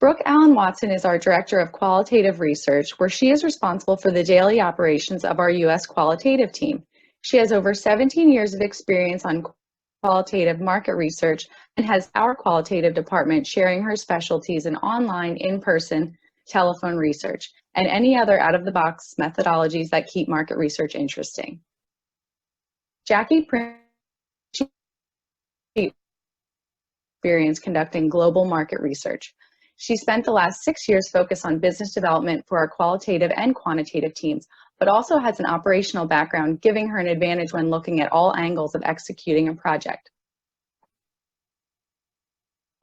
Brooke Allen Watson is our Director of Qualitative Research, where she is responsible for the daily operations of our U.S. qualitative team. She has over 17 years of experience on qualitative market research and has our qualitative department sharing her specialties in online, in-person, telephone research, and any other out-of-the-box methodologies that keep market research interesting. Jackie experience conducting global market research. She spent the last 6 years focused on business development for our qualitative and quantitative teams, but also has an operational background, giving her an advantage when looking at all angles of executing a project.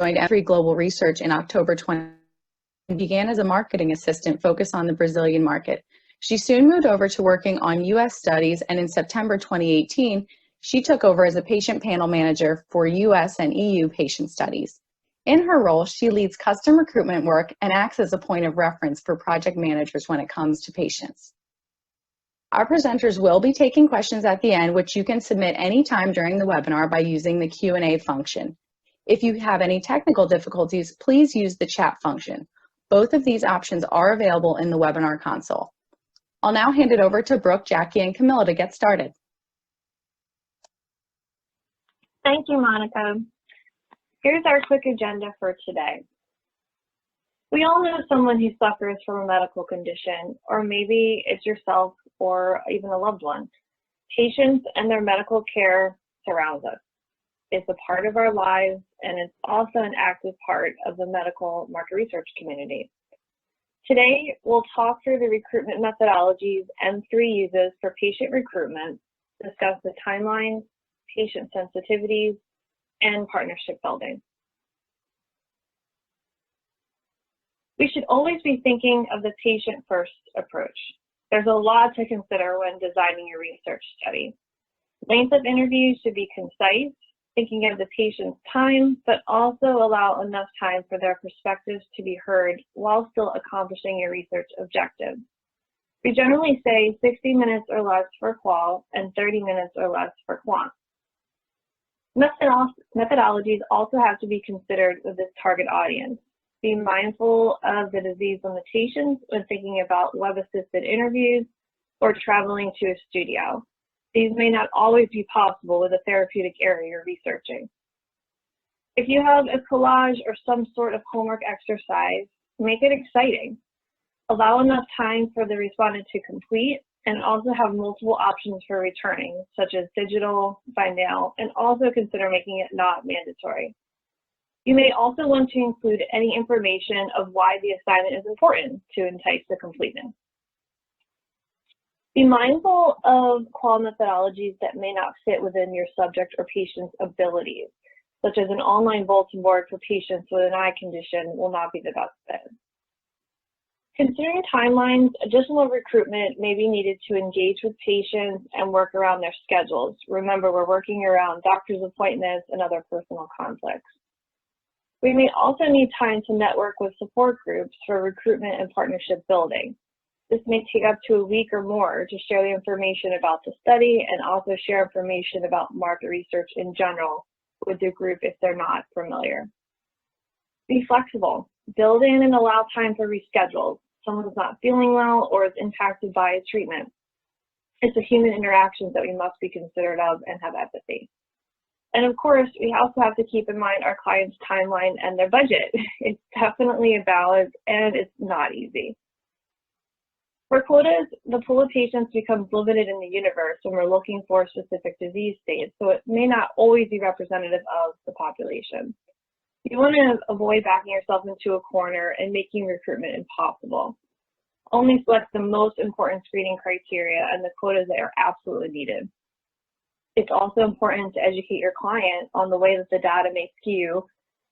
Joined Entry Global Research in October 20 and began as a marketing assistant focused on the Brazilian market. She soon moved over to working on U.S. studies, and in September 2018, she took over as a patient panel manager for U.S. and EU patient studies. In her role, she leads custom recruitment work and acts as a point of reference for project managers when it comes to patients. Our presenters will be taking questions at the end, which you can submit anytime during the webinar by using the Q&A function. If you have any technical difficulties, please use the chat function. Both of these options are available in the webinar console. I'll now hand it over to Brooke, Jackie, and Camilla to get started. Thank you, Monica. Here's our quick agenda for today. We all know someone who suffers from a medical condition, or maybe it's yourself or even a loved one. Patients and their medical care surrounds us. It's a part of our lives, and it's also an active part of the medical market research community. Today, we'll talk through the recruitment methodologies and 3 uses for patient recruitment, discuss the timelines, patient sensitivities, and partnership building. We should always be thinking of the patient-first approach. There's a lot to consider when designing your research study. Length of interviews should be concise, thinking of the patient's time, but also allow enough time for their perspectives to be heard while still accomplishing your research objectives. We generally say 60 minutes or less for qual and 30 minutes or less for quant. Methodologies also have to be considered with this target audience. Be mindful of the disease limitations when thinking about web-assisted interviews or traveling to a studio. These may not always be possible with a therapeutic area you're researching. If you have a collage or some sort of homework exercise, make it exciting. Allow enough time for the respondent to complete, and also have multiple options for returning, such as digital, by mail, and also consider making it not mandatory. You may also want to include any information of why the assignment is important to entice the completeness. Be mindful of qual methodologies that may not fit within your subject or patient's abilities, such as an online bulletin board for patients with an eye condition will not be the best fit. Considering timelines, additional recruitment may be needed to engage with patients and work around their schedules. Remember, we're working around doctor's appointments and other personal conflicts. We may also need time to network with support groups for recruitment and partnership building. This may take up to a week or more to share the information about the study and also share information about market research in general with the group if they're not familiar. Be flexible. Build in and allow time for reschedules. Someone's not feeling well or is impacted by a treatment. It's the human interactions that we must be considerate of and have empathy. And of course, we also have to keep in mind our client's timeline and their budget. It's definitely a balance, and it's not easy. For quotas, the pool of patients becomes limited in the universe when we're looking for specific disease states, so it may not always be representative of the population. You want to avoid backing yourself into a corner and making recruitment impossible. Only select the most important screening criteria and the quotas that are absolutely needed. It's also important to educate your client on the way that the data may skew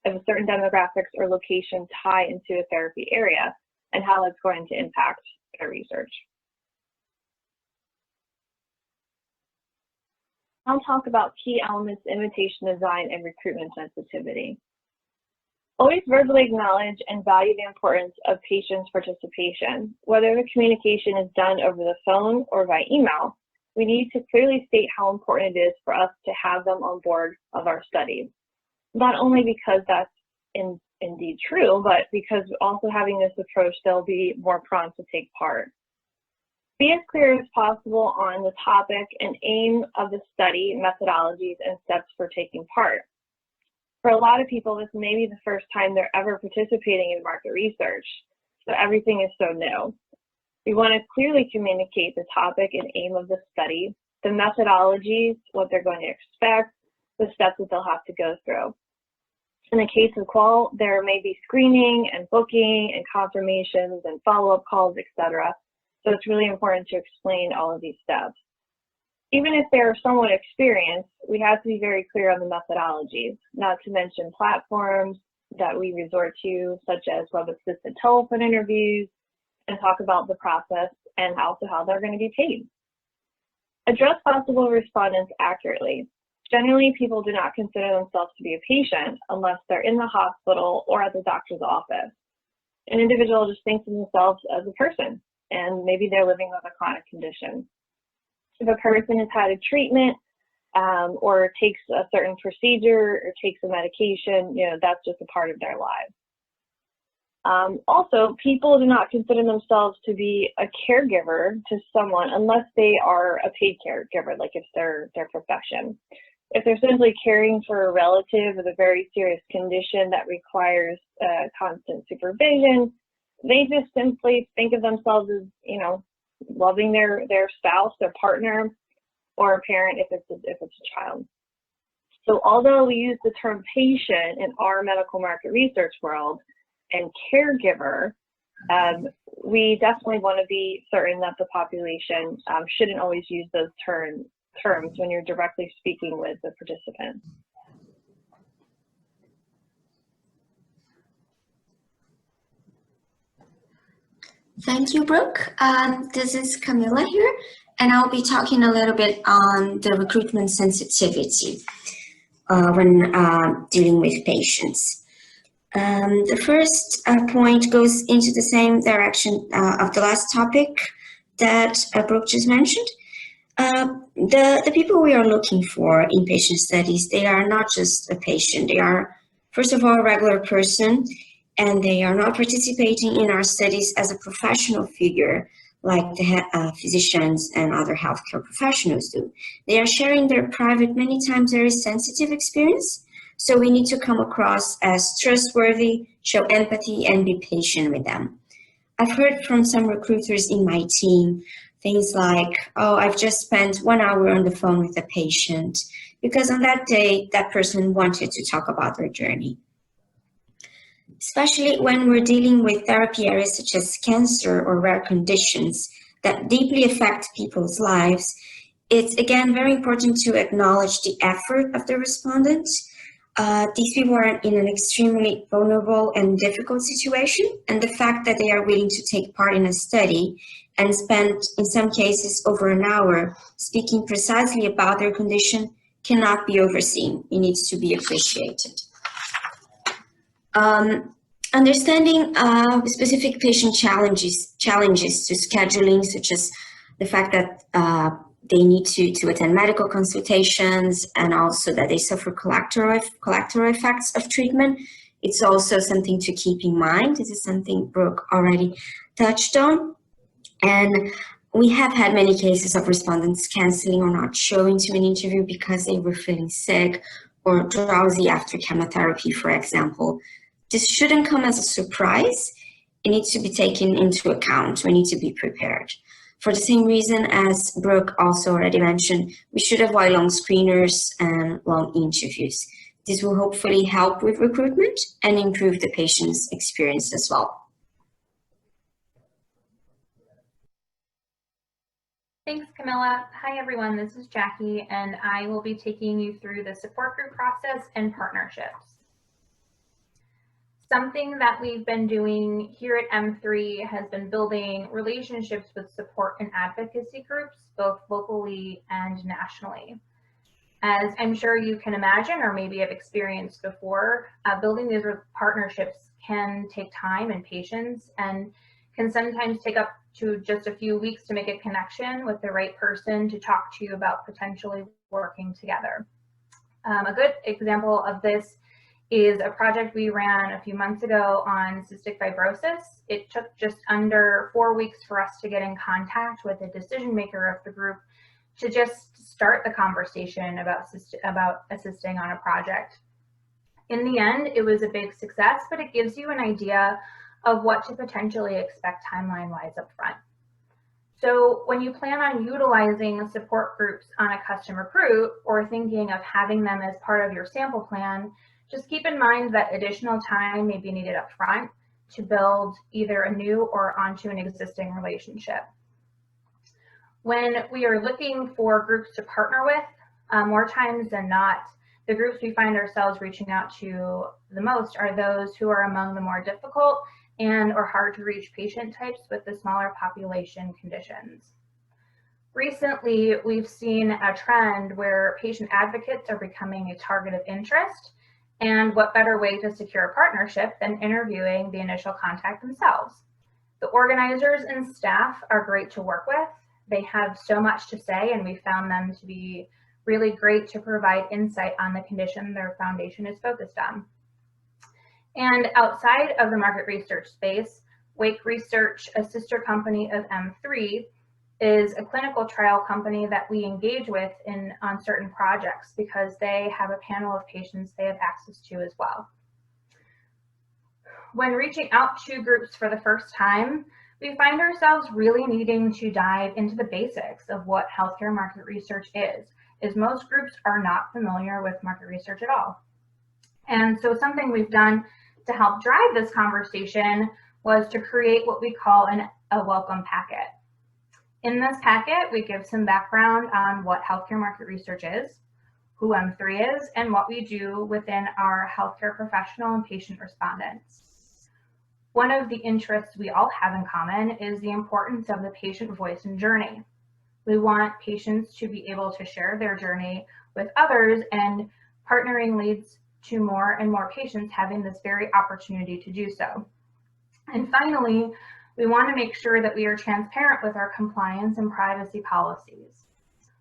if a certain demographics or location tie into a therapy area and how it's going to impact their research. I'll talk about key elements of invitation design and recruitment sensitivity. Always verbally acknowledge and value the importance of patients' participation. Whether the communication is done over the phone or by email, we need to clearly state how important it is for us to have them on board of our studies. Not only because that's in indeed true, but because also having this approach, they'll be more prompt to take part. Be as clear as possible on the topic and aim of the study, methodologies, and steps for taking part. For a lot of people, this may be the first time they're ever participating in market research, so everything is so new. We want to clearly communicate the topic and aim of the study, the methodologies, what they're going to expect, the steps that they'll have to go through. In the case of qual, there may be screening and booking and confirmations and follow-up calls, etc. So it's really important to explain all of these steps. Even if they're somewhat experienced, we have to be very clear on the methodologies, not to mention platforms that we resort to, such as web-assisted telephone interviews, and talk about the process and also how they're going to be paid. Address possible respondents accurately. Generally, people do not consider themselves to be a patient unless they're in the hospital or at the doctor's office. An individual just thinks of themselves as a person, and maybe they're living with a chronic condition. If a person has had a treatment or takes a certain procedure or takes a medication, that's just a part of their lives. Also, people do not consider themselves to be a caregiver to someone unless they are a paid caregiver, like if they're their profession. If they're simply caring for a relative with a very serious condition that requires constant supervision, they just simply think of themselves as, loving their spouse, their partner, or a parent if it's a child. So although we use the term patient in our medical market research world and caregiver, we definitely want to be certain that the population shouldn't always use those terms when you're directly speaking with the participant. Thank you, Brooke. This is Camilla here, and I'll be talking a little bit on the recruitment sensitivity when dealing with patients. The first point goes into the same direction of the last topic that Brooke just mentioned. The people we are looking for in patient studies, they are not just a patient. They are, first of all, a regular person, and they are not participating in our studies as a professional figure like the physicians and other healthcare professionals do. They are sharing their private, many times very sensitive experience, so we need to come across as trustworthy, show empathy, and be patient with them. I've heard from some recruiters in my team things like, oh, I've just spent 1 hour on the phone with a patient because on that day, that person wanted to talk about their journey. Especially when we're dealing with therapy areas such as cancer or rare conditions that deeply affect people's lives, it's again very important to acknowledge the effort of the respondent. These people are in an extremely vulnerable and difficult situation, and the fact that they are willing to take part in a study and spend, in some cases, over an hour speaking precisely about their condition cannot be overseen. It needs to be appreciated. Understanding specific patient challenges to scheduling, such as the fact that they need to attend medical consultations and also that they suffer collateral effects of treatment. It's also something to keep in mind. This is something Brooke already touched on. And we have had many cases of respondents canceling or not showing to an interview because they were feeling sick or drowsy after chemotherapy, for example. This shouldn't come as a surprise. It needs to be taken into account. We need to be prepared. For the same reason as Brooke also already mentioned, we should avoid long screeners and long interviews. This will hopefully help with recruitment and improve the patient's experience as well. Thanks, Camilla. Hi, everyone. This is Jackie, and I will be taking you through the support group process and partnerships. Something that we've been doing here at M3 has been building relationships with support and advocacy groups, both locally and nationally. As I'm sure you can imagine, or maybe have experienced before, building these partnerships can take time and patience and can sometimes take up to just a few weeks to make a connection with the right person to talk to you about potentially working together. A good example of this is a project we ran a few months ago on cystic fibrosis. It took just under 4 weeks for us to get in contact with a decision maker of the group to just start the conversation about assisting on a project. In the end, it was a big success, but it gives you an idea of what to potentially expect timeline-wise up front. So when you plan on utilizing support groups on a custom recruit or thinking of having them as part of your sample plan, just keep in mind that additional time may be needed up front to build either a new or onto an existing relationship. When we are looking for groups to partner with, more times than not, the groups we find ourselves reaching out to the most are those who are among the more difficult and or hard to reach patient types with the smaller population conditions. Recently, we've seen a trend where patient advocates are becoming a target of interest, and what better way to secure a partnership than interviewing the initial contact themselves. The organizers and staff are great to work with. They have so much to say, and we found them to be really great to provide insight on the condition their foundation is focused on. And outside of the market research space, Wake Research, a sister company of M3, is a clinical trial company that we engage with on certain projects because they have a panel of patients they have access to as well. When reaching out to groups for the first time, we find ourselves really needing to dive into the basics of what healthcare market research is, as most groups are not familiar with market research at all. And so something we've done to help drive this conversation was to create what we call a welcome packet. In this packet, we give some background on what healthcare market research is, who M3 is, and what we do within our healthcare professional and patient respondents. One of the interests we all have in common is the importance of the patient voice and journey. We want patients to be able to share their journey with others, and partnering leads to more and more patients having this very opportunity to do so. And finally, we want to make sure that we are transparent with our compliance and privacy policies.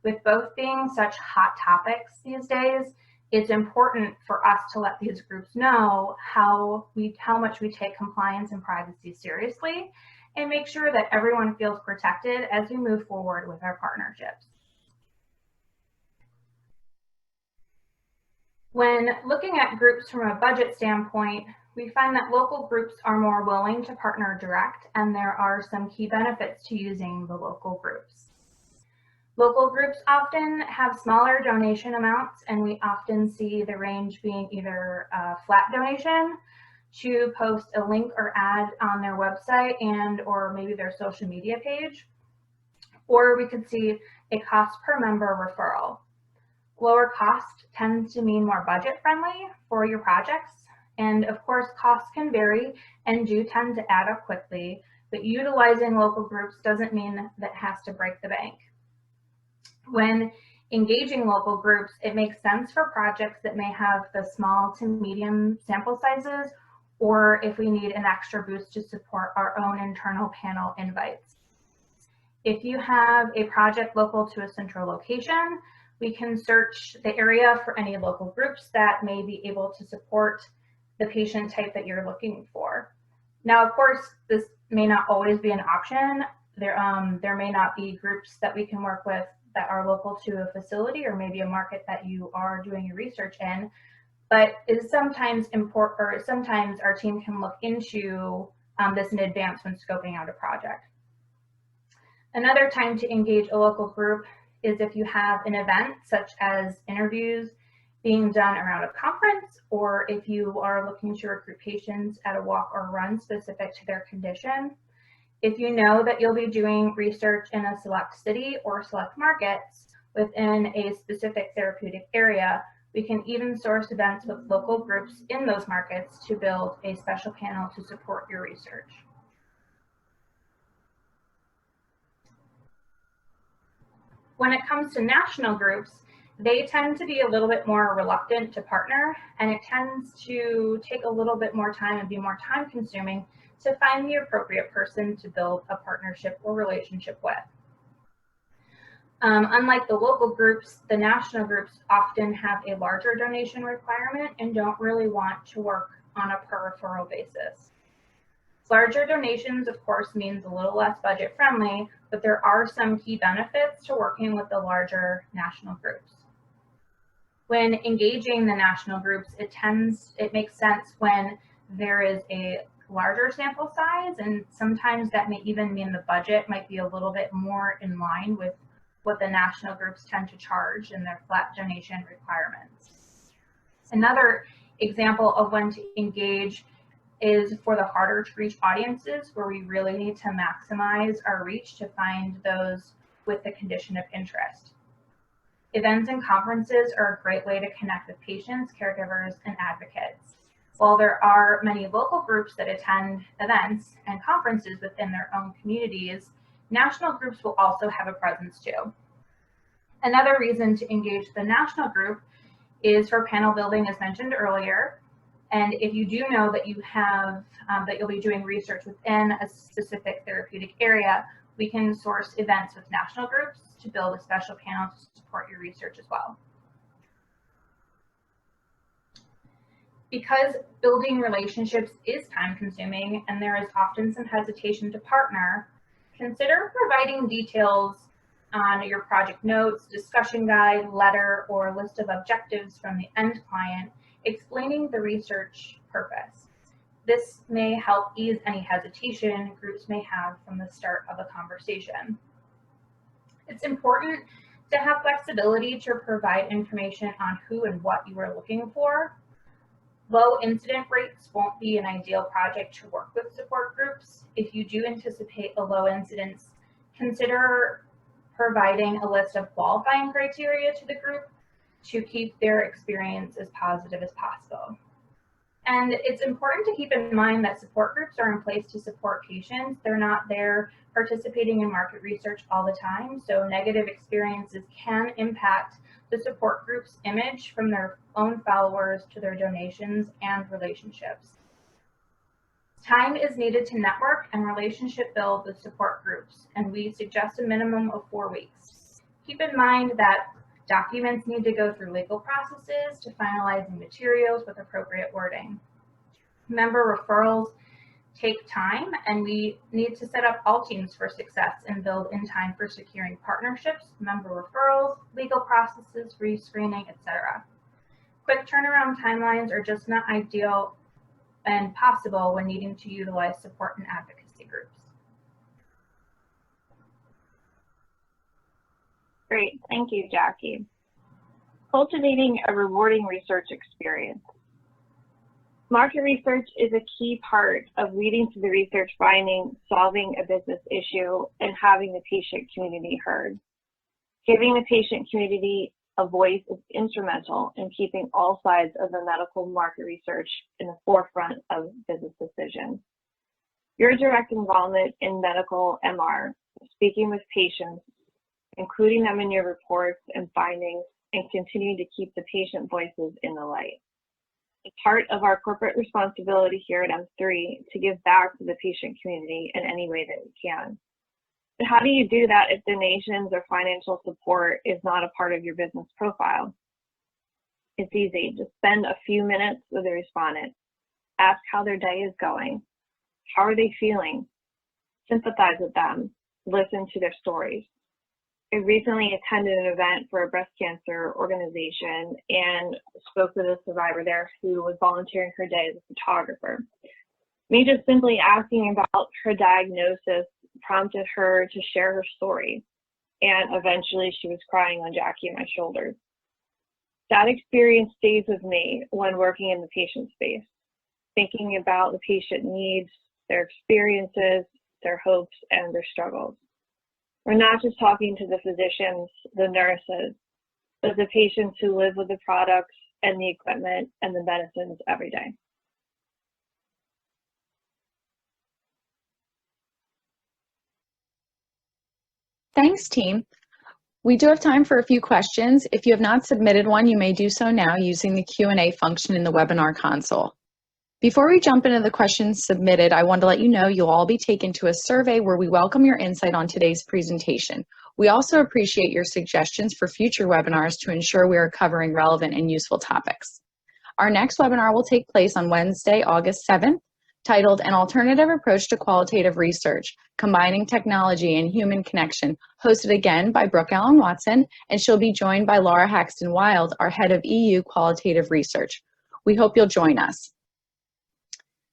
With both being such hot topics these days, it's important for us to let these groups know how much we take compliance and privacy seriously, and make sure that everyone feels protected as we move forward with our partnerships. When looking at groups from a budget standpoint, we find that local groups are more willing to partner direct, and there are some key benefits to using the local groups. Local groups often have smaller donation amounts, and we often see the range being either a flat donation to post a link or ad on their website and or maybe their social media page, or we could see a cost per member referral. Lower cost tends to mean more budget friendly for your projects, and of course costs can vary and do tend to add up quickly, but utilizing local groups doesn't mean that it has to break the bank. When engaging local groups, it makes sense for projects that may have the small to medium sample sizes, or if we need an extra boost to support our own internal panel invites. If you have a project local to a central location, we can search the area for any local groups that may be able to support the patient type that you're looking for. Now, of course, this may not always be an option. There may not be groups that we can work with that are local to a facility or maybe a market that you are doing your research in, but it is sometimes important, or sometimes our team can look into this in advance when scoping out a project. Another time to engage a local group is if you have an event such as interviews being done around a conference, or if you are looking to recruit patients at a walk or run specific to their condition. If you know that you'll be doing research in a select city or select markets within a specific therapeutic area, we can even source events with local groups in those markets to build a special panel to support your research. When it comes to national groups, they tend to be a little bit more reluctant to partner, and it tends to take a little bit more time and be more time consuming to find the appropriate person to build a partnership or relationship with. Unlike the local groups, the national groups often have a larger donation requirement and don't really want to work on a per referral basis. Larger donations, of course, means a little less budget friendly, but there are some key benefits to working with the larger national groups. When engaging the national groups, it makes sense when there is a larger sample size, and sometimes that may even mean the budget might be a little bit more in line with what the national groups tend to charge in their flat donation requirements. Another example of when to engage is for the harder to reach audiences where we really need to maximize our reach to find those with the condition of interest. Events and conferences are a great way to connect with patients, caregivers, and advocates. While there are many local groups that attend events and conferences within their own communities, national groups will also have a presence too. Another reason to engage the national group is for panel building, as mentioned earlier. And if you do know that you have that you'll be doing research within a specific therapeutic area, we can source events with national groups to build a special panel to support your research as well. Because building relationships is time consuming and there is often some hesitation to partner, consider providing details on your project notes, discussion guide, letter, or list of objectives from the end client explaining the research purpose. This may help ease any hesitation groups may have from the start of a conversation. It's important to have flexibility to provide information on who and what you are looking for. Low incident rates won't be an ideal project to work with support groups. If you do anticipate a low incidence, consider providing a list of qualifying criteria to the group to keep their experience as positive as possible. And it's important to keep in mind that support groups are in place to support patients. They're not there participating in market research all the time, so negative experiences can impact the support group's image from their own followers to their donations and relationships. Time is needed to network and relationship build with support groups, and we suggest a minimum of 4 weeks. Keep in mind that documents need to go through legal processes to finalizing materials with appropriate wording. Member referrals take time, and we need to set up all teams for success and build in time for securing partnerships, member referrals, legal processes, rescreening, etc. Quick turnaround timelines are just not ideal and possible when needing to utilize support and advocacy groups. Great, thank you, Jackie. Cultivating a rewarding research experience. Market research is a key part of leading to the research finding, solving a business issue, and having the patient community heard. Giving the patient community a voice is instrumental in keeping all sides of the medical market research in the forefront of business decisions. Your direct involvement in medical MR, speaking with patients, including them in your reports and findings, and continuing to keep the patient voices in the light. It's part of our corporate responsibility here at M3 to give back to the patient community in any way that we can. But how do you do that if donations or financial support is not a part of your business profile? It's easy. Just spend a few minutes with a respondent. Ask how their day is going. How are they feeling? Sympathize with them. Listen to their stories. I recently attended an event for a breast cancer organization and spoke with a survivor there who was volunteering her day as a photographer. Me just simply asking about her diagnosis prompted her to share her story, and eventually she was crying on Jackie and my shoulders. That experience stays with me when working in the patient space, thinking about the patient needs, their experiences, their hopes, and their struggles. We're not just talking to the physicians, the nurses, but the patients who live with the products and the equipment and the medicines every day. Thanks, team. We do have time for a few questions. If you have not submitted one, you may do so now using the Q&A function in the webinar console. Before we jump into the questions submitted, I want to let you know you'll all be taken to a survey where we welcome your insight on today's presentation. We also appreciate your suggestions for future webinars to ensure we are covering relevant and useful topics. Our next webinar will take place on Wednesday, August 7th, titled An Alternative Approach to Qualitative Research, Combining Technology and Human Connection, hosted again by Brooke Allen Watson, and she'll be joined by Laura Haxton-Wild, our Head of EU Qualitative Research. We hope you'll join us.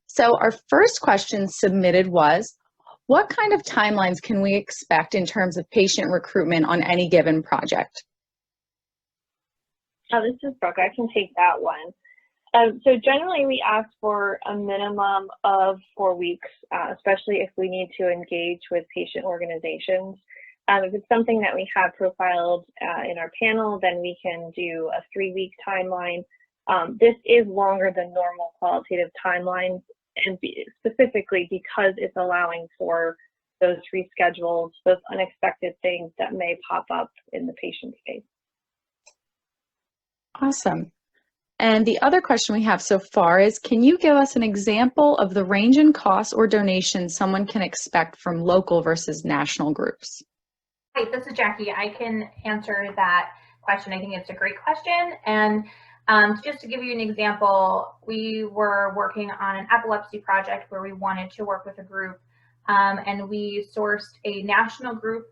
So our first question submitted was, what kind of timelines can we expect in terms of patient recruitment on any given project? This is Brooke. I can take that one. So generally we ask for a minimum of 4 weeks, especially if we need to engage with patient organizations. If it's something that we have profiled in our panel, then we can do a 3-week timeline. This is longer than normal qualitative timelines, and specifically because it's allowing for those reschedules, those unexpected things that may pop up in the patient space. Awesome. And the other question we have so far is, can you give us an example of the range in costs or donations someone can expect from local versus national groups? Hi, this is Jackie. I can answer that question. I think it's a great question. And just to give you an example, we were working on an epilepsy project where we wanted to work with a group, and we sourced a national group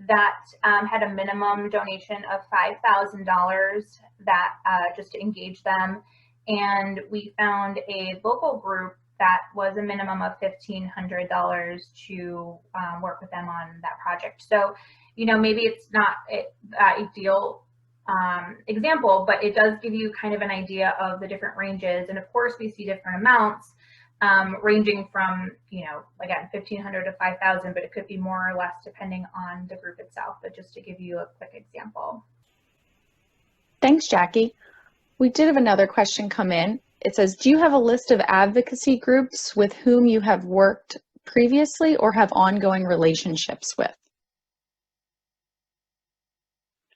that had a minimum donation of $5,000 that just to engage them. And we found a local group that was a minimum of $1,500 to work with them on that project. So, you know, maybe it's not an ideal example, but it does give you kind of an idea of the different ranges. And of course, we see different amounts ranging from, you know, again, 1,500 to 5,000, but it could be more or less depending on the group itself. But just to give you a quick example. Thanks, Jackie. We did have another question come in. It says, do you have a list of advocacy groups with whom you have worked previously or have ongoing relationships with?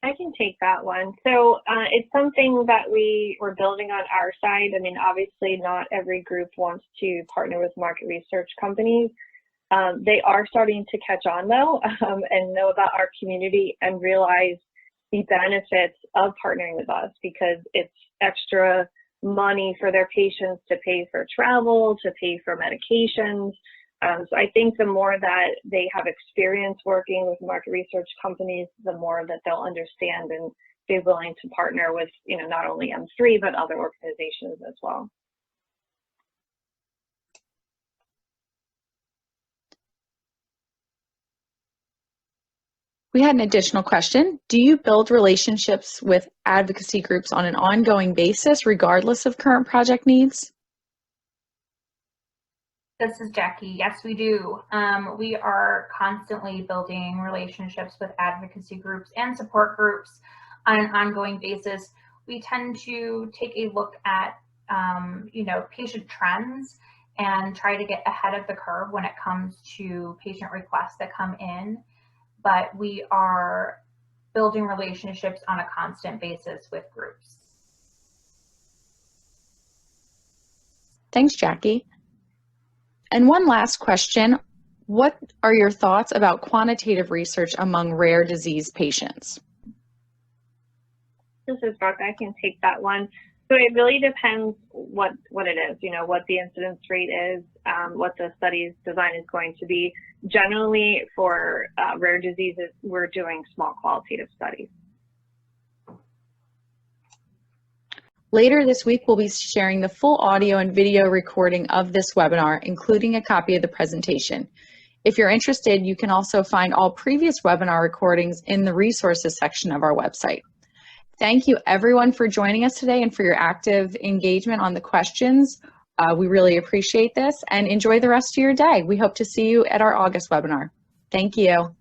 I can take that one. So it's something that we were building on our side. I mean, obviously not every group wants to partner with market research companies. They are starting to catch on though, and know about our community and realize the benefits of partnering with us, because it's extra money for their patients to pay for travel, to pay for medications. So I think the more that they have experience working with market research companies, the more that they'll understand and be willing to partner with, you know, not only M3, but other organizations as well. We had an additional question. Do you build relationships with advocacy groups on an ongoing basis, regardless of current project needs? This is Jackie. Yes, we do. We are constantly building relationships with advocacy groups and support groups on an ongoing basis. We tend to take a look at, you know, patient trends and try to get ahead of the curve when it comes to patient requests that come in. But we are building relationships on a constant basis with groups. Thanks, Jackie. And one last question. What are your thoughts about quantitative research among rare disease patients? This is Brooke. I can take that one. So it really depends what it is, you know, what the incidence rate is, what the study's design is going to be. Generally, for rare diseases, we're doing small qualitative studies. Later this week, we'll be sharing the full audio and video recording of this webinar, including a copy of the presentation. If you're interested, you can also find all previous webinar recordings in the resources section of our website. Thank you everyone for joining us today and for your active engagement on the questions. We really appreciate this, and enjoy the rest of your day. We hope to see you at our August webinar. Thank you.